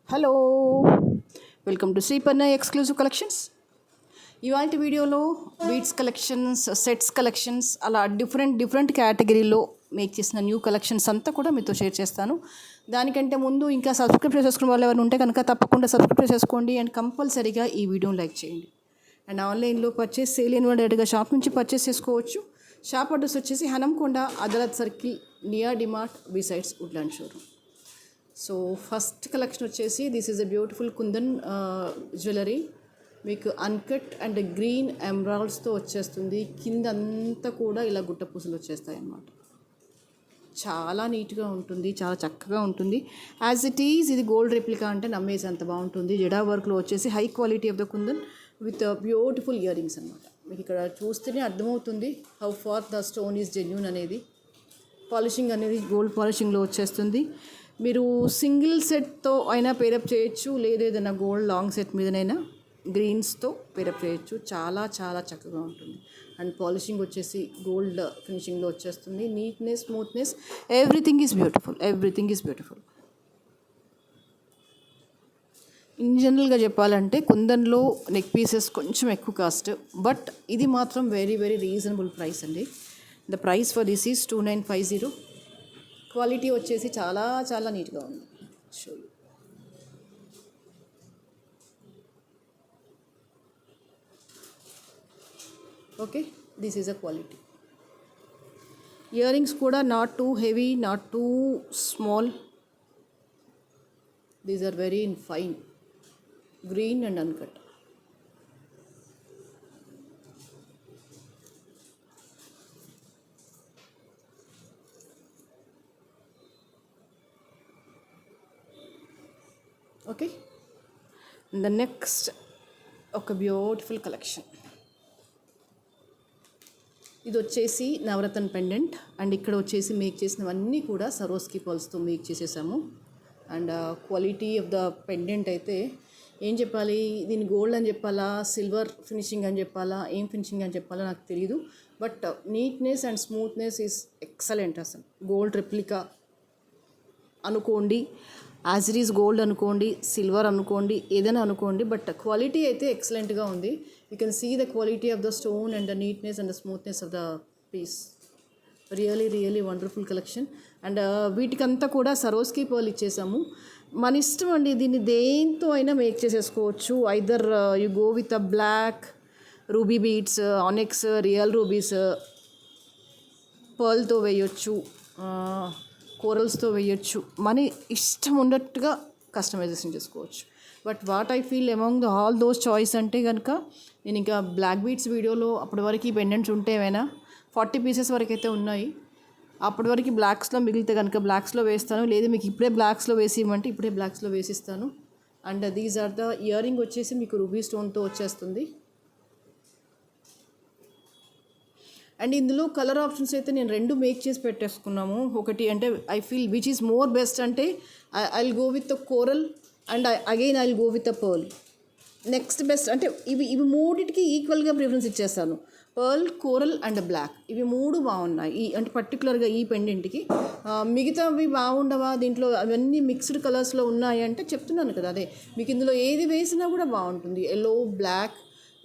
Hello, welcome to Sriparna exclusive collections. ఇవాళ వీడియోలో beads collections, sets collections, అలా డిఫరెంట్ కేటగిరీలో మేక్ చేసిన న్యూ కలెక్షన్స్ అంతా కూడా మీతో షేర్ చేస్తాను. దానికంటే ముందు ఇంకా సబ్స్క్రైబ్ చేసుకున్న వాళ్ళు ఎవరు ఉంటే కనుక తప్పకుండా సబ్స్క్రైబ్ చేసుకోండి అండ్ కంపల్సరీగా ఈ వీడియోని లైక్ చేయండి. అండ్ ఆన్లైన్లో పర్చేస్ చేయలేని డైరెక్ట్గా షాప్ నుంచి పర్చేస్ చేసుకోవచ్చు. షాప్ అడ్రస్ వచ్చేసి Hanamkonda, Adalat circle, near DMart, besides Woodland showroom. So first collection వచ్చేసి this is a beautiful kundan jewellery. మీకు అన్కట్ అండ్ గ్రీన్ ఎమరాల్డ్స్తో వచ్చేస్తుంది. కింద అంతా కూడా ఇలా గుట్ట పూసలు వచ్చేస్తాయి అన్నమాట. చాలా నీట్గా ఉంటుంది, చాలా చక్కగా ఉంటుంది. యాజ్ ఇట్ ఈజ్ ఇది గోల్డ్ రెప్లికా అంటే నమ్మేసి అంత బాగుంటుంది. జడా వర్క్లో వచ్చేసి high quality of the kundan with beautiful ear rings అనమాట. మీకు ఇక్కడ చూస్తేనే అర్థమవుతుంది how for the stone is genuine అనేది. పాలిషింగ్ అనేది గోల్డ్ పాలిషింగ్లో వచ్చేస్తుంది. మీరు సింగిల్ సెట్తో అయినా పేరప్ చేయొచ్చు, లేదా ఏదైనా గోల్డ్ లాంగ్ సెట్ మీదనైనా గ్రీన్స్తో పేరప్ చేయొచ్చు. చాలా చాలా చక్కగా ఉంటుంది. అండ్ పాలిషింగ్ వచ్చేసి గోల్డ్ ఫినిషింగ్లో వచ్చేస్తుంది. Neatness, smoothness, everything is beautiful. In జనరల్గా చెప్పాలంటే కుందన్లో నెక్ పీసెస్ కొంచెం ఎక్కువ కాస్ట్, బట్ ఇది మాత్రం వెరీ రీజనబుల్ ప్రైస్ అండి. The price for this is 2950. Quality వచ్చేసి చాలా నీట్గా ఉంది. Show you. Okay, this is a quality. Earrings కూడా not too heavy, not too small. These are very in fine green and uncut. Okay, the next ఒక beautiful collection. ఇది వచ్చేసి నవరత్న pendant and ఇక్కడ వచ్చేసి మేక్ చేసినవన్నీ కూడా సరోస్కి పర్ల్స్తో make చేసేసాము. And quality of the pendant అయితే ఏం చెప్పాలి, దీన్ని గోల్డ్ అని చెప్పాలా, సిల్వర్ ఫినిషింగ్ అని చెప్పాలా, ఏం ఫినిషింగ్ అని చెప్పాలా నాకు తెలియదు. But neatness and smoothness is excellent. అసలు గోల్డ్ రెప్లికా అనుకోండి, యాజ్ ఇట్ ఈజ్ గోల్డ్ అనుకోండి, సిల్వర్ అనుకోండి, ఏదైనా అనుకోండి, బట్ క్వాలిటీ అయితే ఎక్సలెంట్గా ఉంది. You can see the quality of the stone and the neatness and the smoothness of the piece. Really wonderful collection. And వీటికంతా కూడా సరోస్కి పర్ల్ ఇచ్చేసాము. మన ఇష్టం అండి, దీన్ని దేంతో అయినా మేక్ చేసేసుకోవచ్చు. Either you go with a black ruby beads, onyx, real rubies, పర్ల్తో వేయొచ్చు, కోరల్స్తో వేయొచ్చు. మన ఇష్టం ఉన్నట్టుగా కస్టమైజేషన్ చేసుకోవచ్చు. But what I feel among all those choice అంటే కనుక నేను ఇంకా బ్లాక్ బీట్స్ వీడియోలో అప్పటి వరకు ఈ పెండెంట్స్ ఉంటే ఏమైనా 40 పీసెస్ వరకు అయితే ఉన్నాయి. అప్పటి వరకు బ్లాక్స్లో మిగిలితే కనుక బ్లాక్స్లో వేస్తాను, లేదు మీకు ఇప్పుడే బ్లాక్స్లో వేసి ఇవ్వమంటే ఇప్పుడే బ్లాక్స్లో వేసిస్తాను. And these are the earring వచ్చేసి మీకు రూబీ స్టోన్తో వచ్చేస్తుంది. అండ్ ఇందులో కలర్ ఆప్షన్స్ అయితే నేను 2 మేక్ చేసి పెట్టేసుకున్నాము. ఒకటి అంటే I feel which is more best అంటే I will go with the coral and again I will go with the pearl. Next best అంటే ఇవి మూడిటికి ఈక్వల్గా ప్రిఫరెన్స్ ఇచ్చేస్తాను. పర్ల్, కోరల్ అండ్ బ్లాక్, ఇవి 3 బాగున్నాయి. ఈ అంటే పర్టికులర్గా ఈ పెండెంట్కి. మిగతావి బాగుండవా, దీంట్లో అవన్నీ మిక్స్డ్ కలర్స్లో ఉన్నాయి అంటే చెప్తున్నాను కదా, అదే మీకు ఇందులో ఏది వేసినా కూడా బాగుంటుంది. ఎల్లో, బ్లాక్,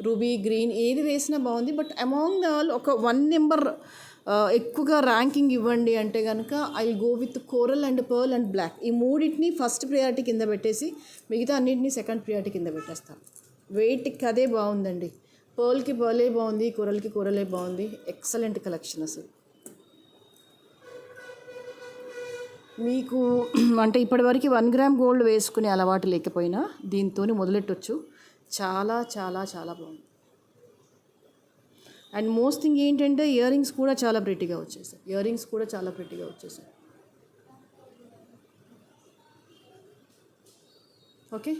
రూబీ, గ్రీన్ ఏది వేసినా బాగుంది. బట్ అమాంగ్ ద ఆల్ ఒక 1 నెంబర్ ఎక్కువగా ర్యాంకింగ్ ఇవ్వండి అంటే కనుక I will go with coral and pearl and black. ఈ మూడింటిని ఫస్ట్ ప్రియారిటీ కింద పెట్టేసి మిగతా అన్నింటినీ సెకండ్ ప్రియారిటీ కింద పెట్టేస్తాను. వెయిట్కి అదే బాగుందండి. పర్ల్కి పర్లే బాగుంది, కోరల్కి కోరలే బాగుంది. ఎక్సలెంట్ కలెక్షన్ అసలు. మీకు అంటే ఇప్పటివరకు 1 గ్రామ్ గోల్డ్ వేసుకునే అలవాటు లేకపోయినా దీంతో మొదలెట్టొచ్చు. చాలా బాగుంది. అండ్ మోస్ట్ థింగ్ ఏంటంటే ఇయర్ రింగ్స్ కూడా చాలా ప్రెట్టీగా వచ్చేసాయి. ఓకే,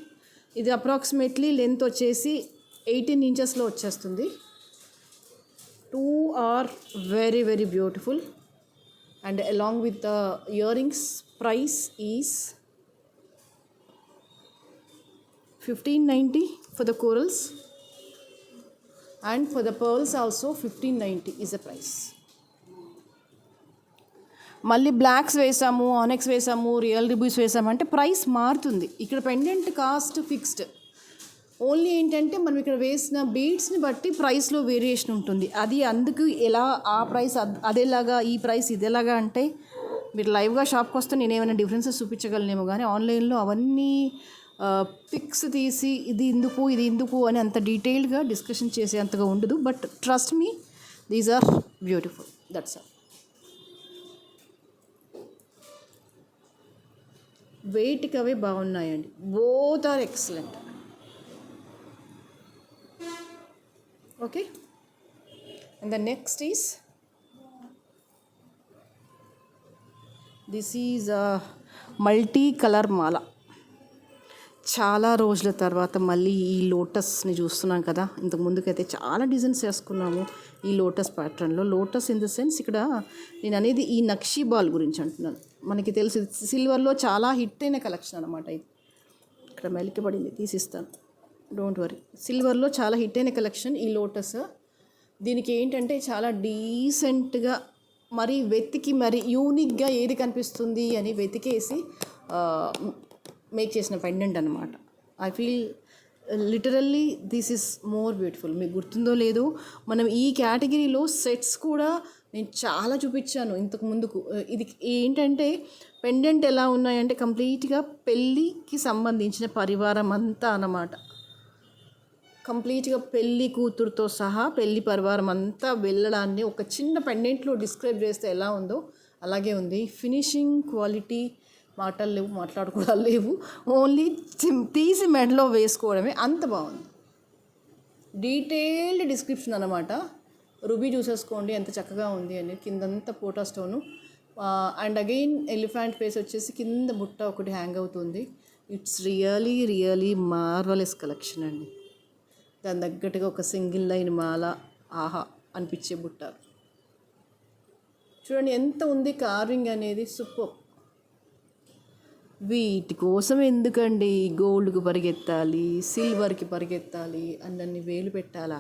ఇది అప్రాక్సిమేట్లీ లెంత్ వచ్చేసి 18 ఇంచెస్లో వచ్చేస్తుంది. 2 are very beautiful. And along with the ear rings price is 1590 for the corals, and for the pearls also 1590 is the price. మళ్ళీ బ్లాక్స్ వేసాము, ఆనెక్స్ వేసాము, రియల్ రిబ్యూస్ వేసాము అంటే ప్రైస్ మారుతుంది. ఇక్కడ పెండెంట్ కాస్ట్ ఫిక్స్డ్. ఓన్లీ ఏంటంటే మనం ఇక్కడ వేసిన బీడ్స్ని బట్టి ప్రైస్లో వేరియేషన్ ఉంటుంది. అది అందుకు ఎలా ఆ ప్రైస్ అదేలాగా ఈ ప్రైస్ ఇదేలాగా అంటే మీరు లైవ్గా షాప్కి వస్తే నేను ఏమైనా డిఫరెన్సెస్ చూపించగలనేమో, కానీ ఆన్లైన్లో అవన్నీ పిక్స్ తీసి ఇది ఎందుకు అని అంత డీటెయిల్డ్గా డిస్కషన్ చేసే అంతగా ఉండదు. But trust me, these are beautiful, that's all. వెయిట్కి అవే బాగున్నాయండి, both are excellent. Okay, and the next is this is multi colour mala. చాలా రోజుల తర్వాత మళ్ళీ ఈ లోటస్ని చూస్తున్నాం కదా. ఇంతకు ముందుకైతే చాలా డిజైన్స్ వేసుకున్నాము ఈ లోటస్ ప్యాటర్న్లో. లోటస్ ఇన్ ద సెన్స్ ఇక్కడ నేను అనేది ఈ నక్షీ బాల్ గురించి అంటున్నాను. మనకి తెలుసు సిల్వర్లో చాలా హిట్ అయిన కలెక్షన్ అనమాట ఇది. ఇక్కడ మెలికి పడింది, తీసిస్తాను, డోంట్ వరీ. సిల్వర్లో చాలా హిట్ అయిన కలెక్షన్ ఈ లోటస్. దీనికి ఏంటంటే చాలా డీసెంట్గా మరి వెతికి మరి యూనిక్గా ఏది కనిపిస్తుంది అని వెతికేసి మేక్ చేసిన పెండెంట్ అనమాట. I feel literally this is more beautiful. మీకు గుర్తుందో లేదో, మనం ఈ కేటగిరీలో సెట్స్ కూడా నేను చాలా చూపించాను ఇంతకు ముందుకు. ఇది ఏంటంటే పెండెంట్ ఎలా ఉన్నాయంటే కంప్లీట్గా పెళ్ళికి సంబంధించిన పరివారం అంతా అన్నమాట. కంప్లీట్గా పెళ్ళి కూతురుతో సహా పెళ్ళి పరివారం అంతా వెళ్ళడాన్ని ఒక చిన్న పెండెంట్లో డిస్క్రైబ్ చేస్తే ఎలా ఉందో అలాగే ఉంది. ఫినిషింగ్ క్వాలిటీ మాటలు లేవు, మాట్లాడుకోవడాలు లేవు, ఓన్లీ తీసి మెడలో వేసుకోవడమే, అంత బాగుంది. డీటెయిల్డ్ డిస్క్రిప్షన్ అనమాట. రుబీ చూసేసుకోండి ఎంత చక్కగా ఉంది అని. కిందంతా పోటా stone and again elephant face వచ్చేసి కింద బుట్ట ఒకటి హ్యాంగ్ అవుతుంది. ఇట్స్ రియలీ మార్వలెస్ కలెక్షన్ అండి. దాని తగ్గట్టుగా ఒక సింగిల్ లైన్ మాల, ఆహా అనిపించే బుట్టారు చూడండి ఎంత ఉంది కార్వింగ్ అనేది, సూపర్. వీటి కోసం ఎందుకండి గోల్డ్కి పరిగెత్తాలి, సిల్వర్కి పరిగెత్తాలి, అన్నీ వేలు పెట్టాలా?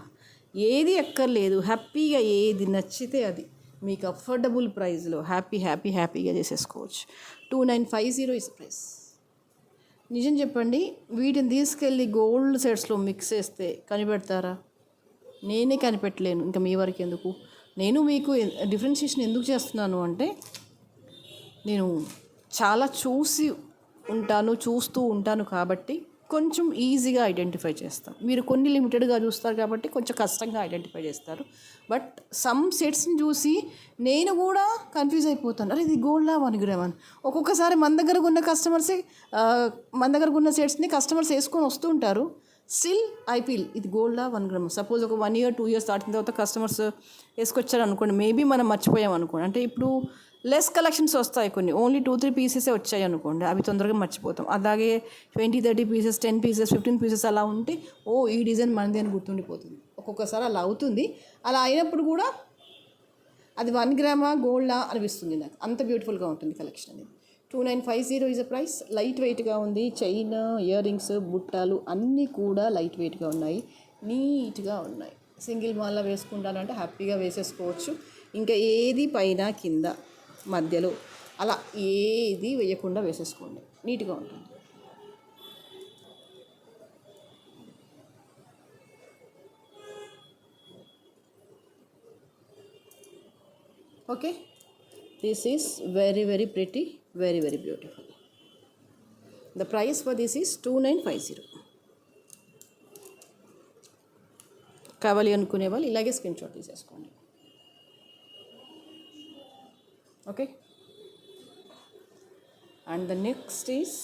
ఏది ఎక్కర్లేదు. హ్యాపీగా ఏది నచ్చితే అది మీకు అఫోర్డబుల్ ప్రైస్లో హ్యాపీగా చేసేసుకోవచ్చు. 2950 ఇస్ ప్రైస్. నిజం చెప్పండి, వీటిని తీసుకెళ్ళి గోల్డ్ సెట్స్లో మిక్స్ చేస్తే కనిపెడతారా? నేనే కనిపెట్టలేను, ఇంకా మీ వరకు ఎందుకు. నేను మీకు డిఫరెన్షియేషన్ ఎందుకు చేస్తున్నాను అంటే నేను చాలా చూస్తూ ఉంటాను కాబట్టి కొంచెం ఈజీగా ఐడెంటిఫై చేస్తాం. మీరు కొన్ని లిమిటెడ్గా చూస్తారు కాబట్టి కొంచెం కష్టంగా ఐడెంటిఫై చేస్తారు. బట్ సమ్ సెట్స్ని చూసి నేను కూడా కన్ఫ్యూజ్ అయిపోతాను, అరే ఇది గోల్డా 1 గ్రామ్ అని. ఒక్కొక్కసారి మన దగ్గర ఉన్న సెట్స్ని కస్టమర్స్ వేసుకొని వస్తూ ఉంటారు. స్టిల్ ఐ ఫీల్ ఇది గోల్డా 1 గ్రామ్. సపోజ్ ఒక 1 year 2 years దాటిన తర్వాత కస్టమర్స్ వేసుకొచ్చారు అనుకోండి, మేబీ మనం మర్చిపోయాం అనుకోండి. అంటే ఇప్పుడు లెస్ కలెక్షన్స్ వస్తాయి, కొన్ని ఓన్లీ 2-3 పీసెసే వచ్చాయి అనుకోండి, అవి తొందరగా మర్చిపోతాం. అలాగే 20-30 పీసెస్, 10 పీసెస్, 15 పీసెస్ అలా ఉంటే ఈ డిజైన్ మనది అని గుర్తుండిపోతుంది. ఒక్కొక్కసారి అలా అవుతుంది. అలా అయినప్పుడు కూడా అది 1 గ్రామా గోల్డా అనిపిస్తుంది నాకు, అంత బ్యూటిఫుల్గా ఉంటుంది కలెక్షన్ అనేది. 2950 ఈజ్ అ ప్రైస్. లైట్ వెయిట్గా ఉంది. చైన్, ఇయర్ రింగ్స్, బుట్టాలు అన్నీ కూడా లైట్ వెయిట్గా ఉన్నాయి, నీట్గా ఉన్నాయి. సింగిల్ మాల వేసుకుంటానంటే హ్యాపీగా వేసేసుకోవచ్చు. ఇంకా ఏది పైన కింద మధ్యలో అలా ఏది వేయకుండా వేసేసుకోండి, నీట్గా ఉంటుంది. Okay, this is very pretty, very beautiful. The price for this is 2950. కావాలి అనుకునే వాళ్ళు ఇలాగే స్క్రీన్ షాట్ తీసేసుకోండి. Okay, and the next is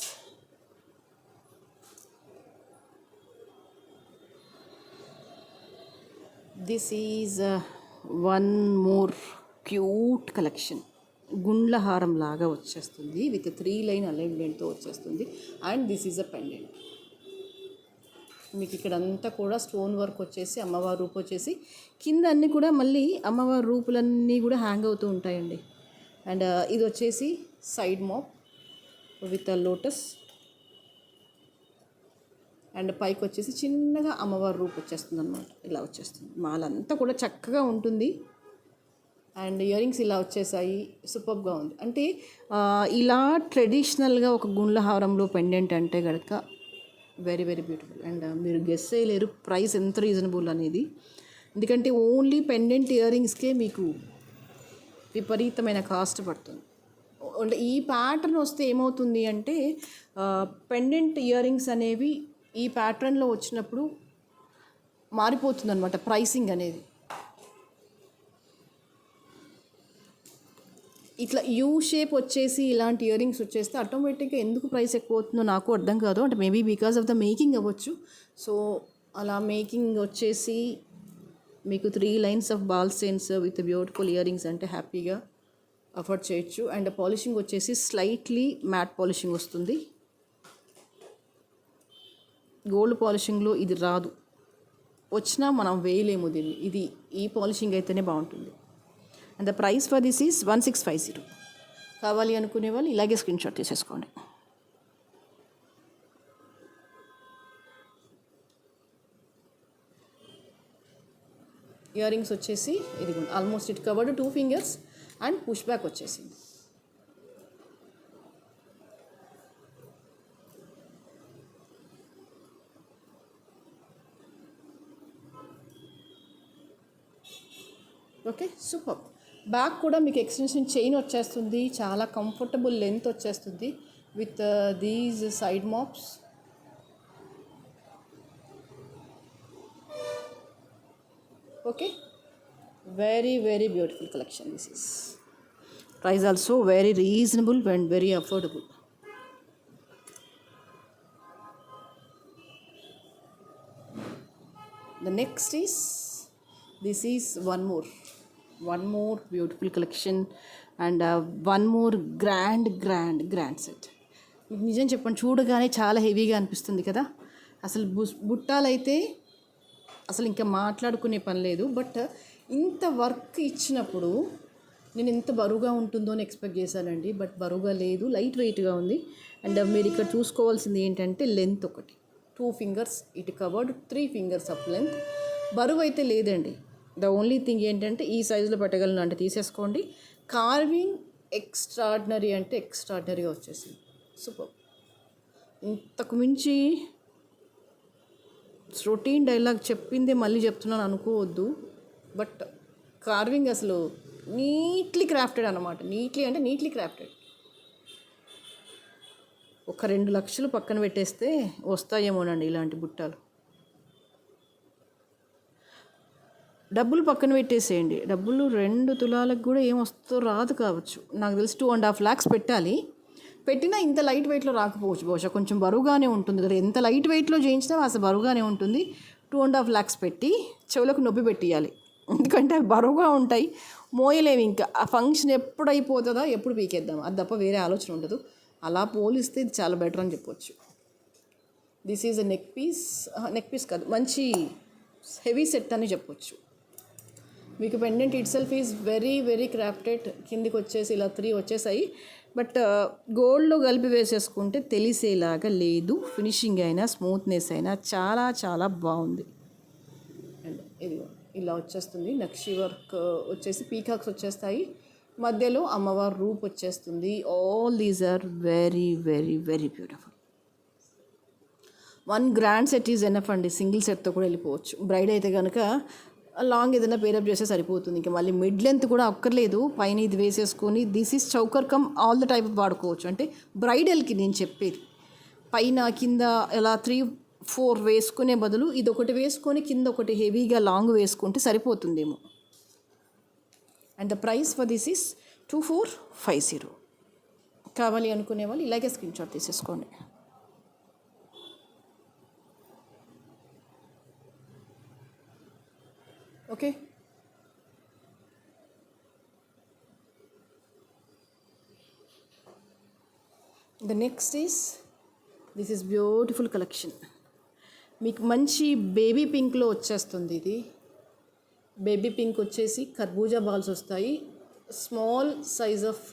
this is one more cute collection. గుండ్ల హారం లాగా వచ్చేస్తుంది విత్ 3 line అలైన్మెంట్తో వచ్చేస్తుంది. And this is a pendant. మీకు ఇక్కడ అంతా కూడా స్టోన్ వర్క్ వచ్చేసి అమ్మవారి రూపు వచ్చేసి కింద అన్నీ కూడా మళ్ళీ అమ్మవారి రూపులన్నీ కూడా హ్యాంగ్ అవుతూ ఉంటాయండి. అండ్ ఇది వచ్చేసి side map with lotus. And పైకి వచ్చేసి చిన్నగా అమ్మవారి రూపు వచ్చేస్తుంది అనమాట, ఇలా వచ్చేస్తుంది. మాలంతా కూడా చక్కగా ఉంటుంది. అండ్ ఇయర్ రింగ్స్ ఇలా వచ్చేసాయి. సూపర్గా ఉంది. అంటే ఇలా ట్రెడిషనల్గా ఒక గుండ్ల హారంలో పెండెంట్ అంటే కనుక వెరీ వెరీ బ్యూటిఫుల్. అండ్ మీరు గెస్ చేయలేరు ప్రైస్ ఎంత రీజనబుల్ అనేది. ఎందుకంటే ఓన్లీ పెండెంట్ ఇయర్ రింగ్స్కే మీకు విపరీతమైన కాస్ట్ పడుతుంది. అంటే ఈ ప్యాటర్న్ వస్తే ఏమవుతుంది అంటే పెండెంట్ ఇయర్ రింగ్స్ అనేవి ఈ ప్యాటర్న్లో వచ్చినప్పుడు మారిపోతుంది అనమాట ప్రైసింగ్ అనేది. ఇట్లా యూ షేప్ వచ్చేసి ఇలాంటి ఇయర్ రింగ్స్ వచ్చేస్తే ఆటోమేటిక్గా ఎందుకు ప్రైస్ ఎక్కువ అవుతుందో నాకు అర్థం కాదు. అంటే maybe because of the making అవ్వచ్చు. సో అలా మేకింగ్ వచ్చేసి మీకు 3 lines of ball chains with beautiful ear rings అంటే హ్యాపీగా అఫోర్డ్ చేయొచ్చు. అండ్ పాలిషింగ్ వచ్చేసి స్లైట్లీ మ్యాట్ పాలిషింగ్ వస్తుంది. గోల్డ్ పాలిషింగ్లో ఇది రాదు, వచ్చినా మనం వేయలేము దీన్ని. ఇది ఈ పాలిషింగ్ అయితేనే బాగుంటుంది. And the price for this is 1650. కావాలి అనుకునే వాళ్ళు ఇలాగే స్క్రీన్ షాట్ తీసేసుకోండి. ఇయర్ రింగ్స్ వచ్చేసి ఇది almost it covered 2 fingers and push back వచ్చేసింది. Okay, super. బ్యాక్ కూడా మీకు ఎక్స్టెన్షన్ చైన్ వచ్చేస్తుంది. చాలా కంఫర్టబుల్ లెంత్ వచ్చేస్తుంది with these side maps. Okay, very very beautiful collection. This is price also very reasonable and very affordable. The next is, this is one more beautiful collection and one more grand set. నిజం చెప్పండి, చూడగానే చాలా హెవీగా అనిపిస్తుంది కదా. అసలు బుట్టాలైతే అసలు ఇంకా మాట్లాడుకునే పని లేదు. బట్ ఇంత వర్క్ ఇచ్చినప్పుడు నేను ఎంత బరువుగా ఉంటుందో అని ఎక్స్పెక్ట్ చేశానండి. బట్ బరువుగా లేదు, లైట్ వెయిట్గా ఉంది. అండ్ మీరు ఇక్కడ చూసుకోవాల్సింది ఏంటంటే లెంత్ ఒకటి 2 fingers, it covered 3 fingers of length. బరువు అయితే లేదండి. ద ఓన్లీ థింగ్ ఏంటంటే ఈ సైజులో పెట్టగలను అంటే తీసేసుకోండి. కార్వింగ్ ఎక్స్ట్రాడినరీ అంటే ఎక్స్ట్రాడినరీగా వచ్చేసింది. సూపర్. ఇంతకు మించి రొటీన్ డైలాగ్ చెప్పిందే మళ్ళీ చెప్తున్నాను అనుకోవద్దు. బట్ కార్వింగ్ అసలు నీట్లీ క్రాఫ్టెడ్ అనమాట. Neatly crafted. ఒక 2 లక్షలు పక్కన పెట్టేస్తే వస్తాయేమోనండి ఇలాంటి బుట్టాలు. డబ్బులు పక్కన పెట్టేసేయండి. డబ్బులు 2 తులాలకు కూడా ఏం వస్తుందో రాదు కావచ్చు. నాకు తెలిసి 2.5 lakhs పెట్టాలి. పెట్టినా ఇంత లైట్ వెయిట్లో రాకపోవచ్చు. బహుశా కొంచెం బరువుగానే ఉంటుంది కదా. ఎంత లైట్ వెయిట్లో చేయించినా అసలు బరువుగానే ఉంటుంది. 2.5 lakhs పెట్టి చెవులకు నొప్పి పెట్టియాలి. ఎందుకంటే అవి బరువుగా ఉంటాయి, మోయలేము. ఇంకా ఆ ఫంక్షన్ ఎప్పుడు అయిపోతుందో ఎప్పుడు పీకేద్దాం, అది తప్ప వేరే ఆలోచన ఉండదు. అలా పోలిస్తే ఇది చాలా బెటర్ అని చెప్పొచ్చు. This is a neck piece కాదు, మంచి హెవీ సెట్ అని చెప్పొచ్చు. మీకు pendant itself is very very crafted. కిందికి వచ్చేసి ఇలా 3 వచ్చేసాయి. బట్ గోల్డ్లో కలిపి వేసేసుకుంటే తెలిసేలాగా లేదు. ఫినిషింగ్ అయినా స్మూత్నెస్ అయినా చాలా చాలా బాగుంది. అండ్ ఇది ఇలా వచ్చేస్తుంది. నక్షి వర్క్ వచ్చేసి పీకాక్స్ వచ్చేస్తాయి. మధ్యలో అమ్మవారి రూప్ వచ్చేస్తుంది. All these are very very very beautiful. 1 grand set is enough అండి. సింగిల్ సెట్తో కూడా వెళ్ళిపోవచ్చు. బ్రైడ్ అయితే కనుక లాంగ్ ఏదైనా పేరప్ చేస్తే సరిపోతుంది. ఇంకా మళ్ళీ మిడ్ లెంత్ కూడా అక్కర్లేదు. పైన ఇది వేసేసుకొని this is choker come all the type వాడుకోవచ్చు. అంటే బ్రైడల్కి నేను చెప్పేది, పైన కింద ఇలా 3-4 వేసుకునే బదులు ఇది ఒకటి వేసుకొని కింద ఒకటి హెవీగా లాంగ్ వేసుకుంటే సరిపోతుందేమో. And the price for this is 2450. కావాలి అనుకునే వాళ్ళు ఇలాగే స్క్రీన్ షాట్ తీసేసుకోండి. Okay, the next is this is beautiful collection. మీకు మంచి బేబీ పింక్లో వచ్చేస్తుంది. ఇది బేబీ పింక్ వచ్చేసి కర్బూజా బాల్స్ వస్తాయి. స్మాల్ సైజ్ ఆఫ్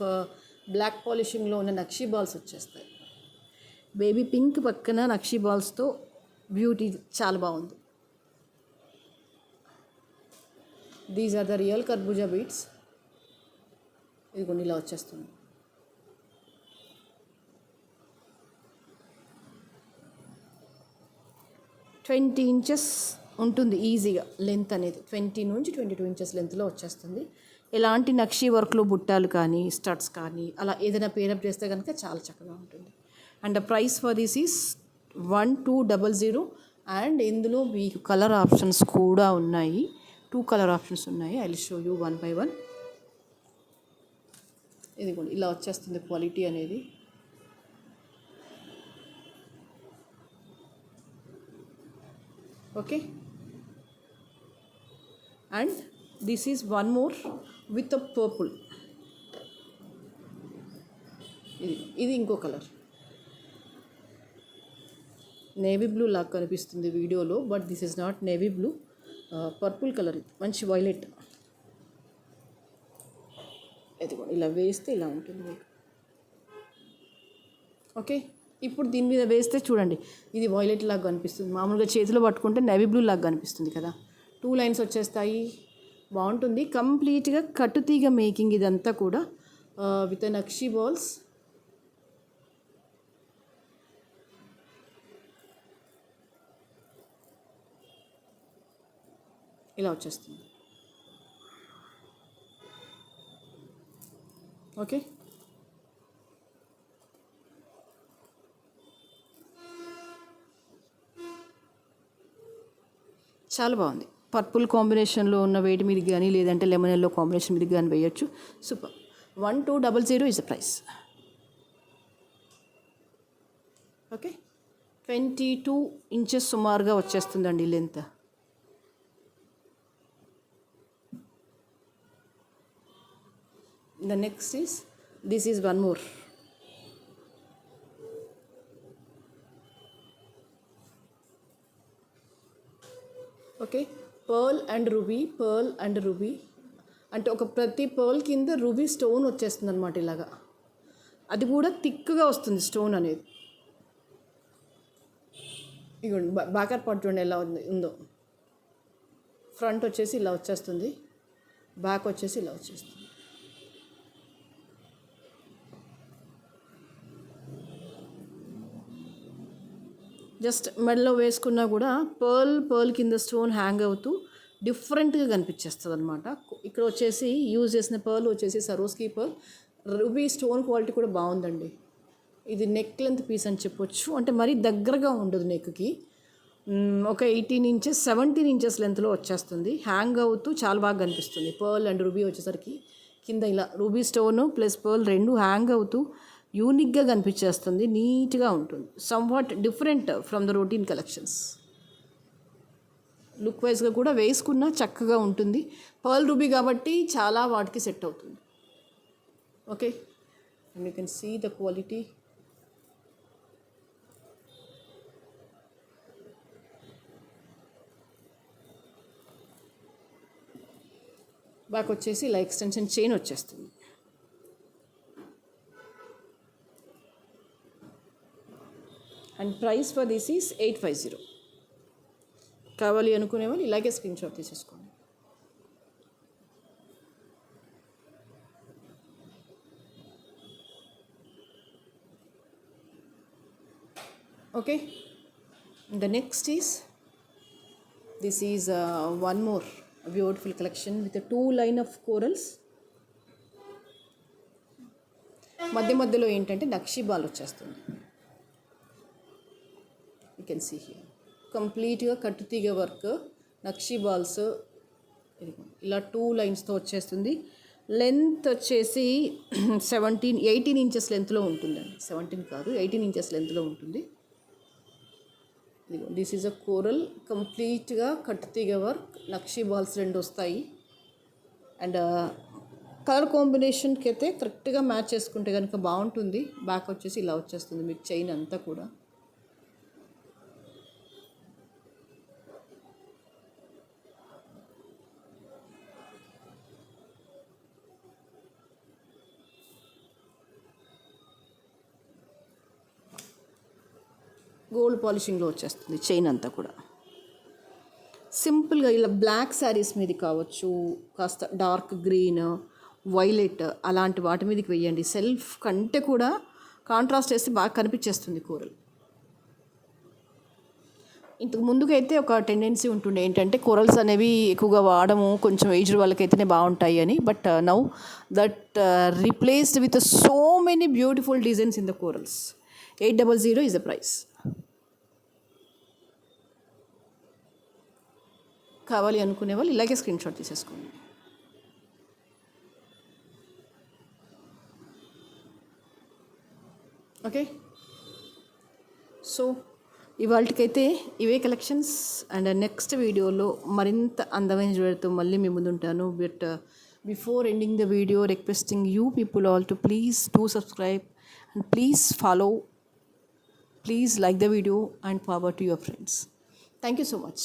బ్లాక్ పాలిషింగ్లో ఉన్న నక్షి బాల్స్ వచ్చేస్తాయి. బేబీ పింక్ పక్కన నక్షి బాల్స్తో బ్యూటీ చాలా బాగుంది. దీస్ ఆర్ ద రియల్ కర్బూజా బీడ్స్. ఇదిగోండి ఇలా వచ్చేస్తుంది. ట్వంటీ ఇంచెస్ ఉంటుంది ఈజీగా లెంత్ అనేది. 20 నుంచి 22 ఇంచెస్ లెంత్లో వచ్చేస్తుంది. ఎలాంటి నక్షీ వర్క్లో బుట్టాలు కానీ స్టడ్స్ కానీ అలా ఏదైనా పేరప్ చేస్తే కనుక చాలా చక్కగా ఉంటుంది. And the price for this is 1200. And ఇందులో మీకు కలర్ ఆప్షన్స్ కూడా ఉన్నాయి. 2 కలర్ ఆప్షన్స్ ఉన్నాయి. I will show you one by one. ఇది కూడా ఇలా వచ్చేస్తుంది క్వాలిటీ అనేది. Okay, and this is one more with a purple. ఇది ఇంకో కలర్, నేవీ బ్లూ లాగా కనిపిస్తుంది వీడియోలో, but this is not navy blue, purple colour. ఇది మంచి వైలెట్. ఇది కూడా ఇలా వేస్తే ఇలా ఉంటుంది మీకు. ఓకే, ఇప్పుడు దీని మీద వేస్తే చూడండి, ఇది వైలెట్ లాగా కనిపిస్తుంది. మామూలుగా చేతిలో పట్టుకుంటే నేవీ బ్లూ లాగా కనిపిస్తుంది కదా. 2 లైన్స్ వచ్చేస్తాయి, బాగుంటుంది. కంప్లీట్గా కట్టుతీగ మేకింగ్ ఇదంతా కూడా విత్ నక్షీ బాల్స్. ఇలా వచ్చేస్తుంది. ఓకే, చాలా బాగుంది. పర్పుల్ కాంబినేషన్లో ఉన్న వేటి మీద కానీ లేదంటే లెమన్ ఎల్లో కాంబినేషన్ మీద కానీ వేయచ్చు. Super. 1200 is the price. Okay, 22 inches సుమారుగా వచ్చేస్తుందండి length. The next is, this is one more. Okay, pearl and ruby అంటే ఒక ప్రతి పర్ల్ కింద రూబీ స్టోన్ వచ్చేస్తుంది అనమాట ఇలాగా. అది కూడా థిక్గా వస్తుంది స్టోన్ అనేది. ఇగోండి బ్యాకర్ పార్ట్ చూడండి ఎలా ఉందో. ఫ్రంట్ వచ్చేసి ఇలా వచ్చేస్తుంది, బ్యాక్ వచ్చేసి ఇలా వచ్చేస్తుంది. జస్ట్ మెడలో వేసుకున్నా కూడా పర్ల్ కింద స్టోన్ హ్యాంగ్ అవుతూ డిఫరెంట్గా కనిపించేస్తుంది అనమాట. ఇక్కడ వచ్చేసి యూజ్ చేసిన పర్ల్ వచ్చేసి సరోస్కి పర్ల్. రూబీ స్టోన్ క్వాలిటీ కూడా బాగుందండి. ఇది నెక్ లెంత్ పీస్ అని చెప్పొచ్చు. అంటే మరీ దగ్గరగా ఉండదు నెక్కి. ఒక 18 ఇంచెస్ 17 ఇంచెస్ లెంత్లో వచ్చేస్తుంది. హ్యాంగ్ అవుతూ చాలా బాగా కనిపిస్తుంది. పర్ల్ అండ్ రూబీ వచ్చేసరికి కింద ఇలా రూబీ స్టోను ప్లస్ పర్ల్ రెండు హ్యాంగ్ అవుతూ యూనిక్గా కనిపించేస్తుంది. నీట్గా ఉంటుంది. Somewhat different from the routine collections. Look వైజ్గా కూడా వేసుకున్నా చక్కగా ఉంటుంది. పర్ల్ రూబీ కాబట్టి చాలా వాటికి సెట్ అవుతుంది. Okay, and you can see the quality. Back వచ్చేసి ఇలా ఎక్స్టెన్షన్ చైన్ వచ్చేస్తుంది. And price for this is 850. కావాలి అనుకునే వాళ్ళు ఇలాగే స్క్రీన్ షాట్ తీసేసుకోండి. Okay, the next is, this is one more beautiful collection with 2 line of corals. మధ్యలో ఏంటంటే నక్షీ బాల్ వచ్చేస్తుంది. యూ కెన్ సీ హియర్ కంప్లీట్గా కట్టుతీగ వర్క్, నక్షీ బాల్స్. ఇలా 2 లైన్స్తో వచ్చేస్తుంది. లెంత్ వచ్చేసి 18 ఇంచెస్ లెంత్లో ఉంటుందండి. 17 కాదు, 18 ఇంచెస్ లెంత్లో ఉంటుంది. దిస్ ఈజ్ అ కోరల్, కంప్లీట్గా కట్టుతీగ వర్క్, నక్షీ బాల్స్ 2 వస్తాయి. అండ్ కలర్ కాంబినేషన్కి అయితే కరెక్ట్గా మ్యాచ్ చేసుకుంటే కనుక బాగుంటుంది. బ్యాక్ వచ్చేసి ఇలా వచ్చేస్తుంది మీకు చైన్ అంతా కూడా. గోల్డ్ పాలిషింగ్లో వచ్చేస్తుంది చైన్ అంతా కూడా. సింపుల్గా ఇలా బ్లాక్ శారీస్ మీద కావచ్చు, కాస్త డార్క్ గ్రీన్, వైలెట్ అలాంటి వాటి మీదకి వేయండి. సెల్ఫ్ కంటే కూడా కాంట్రాస్ట్ వేస్తే బాగా కనిపించేస్తుంది కూరలు. ఇంతకు ముందుకైతే ఒక టెండెన్సీ ఉంటుండే ఏంటంటే కోరల్స్ అనేవి ఎక్కువగా వాడము, కొంచెం ఏజ్డ్ వాళ్ళకైతేనే బాగుంటాయి అని. But now that replaced with so many beautiful designs in the corals. 800 is the price. కావాలి అనుకునే వాళ్ళు ఇలాగే స్క్రీన్ షాట్ తీసేసుకోండి. ఓకే, సో ఇవాళకైతే ఇవే కలెక్షన్స్. అండ్ నెక్స్ట్ వీడియోలో మరింత అందమైన జ్యువెలరీతో మళ్ళీ మీ ముందు ఉంటాను. But before ending the video, requesting you people all to please do subscribe and please follow. Please like the video and forward to your friends. Thank you so much.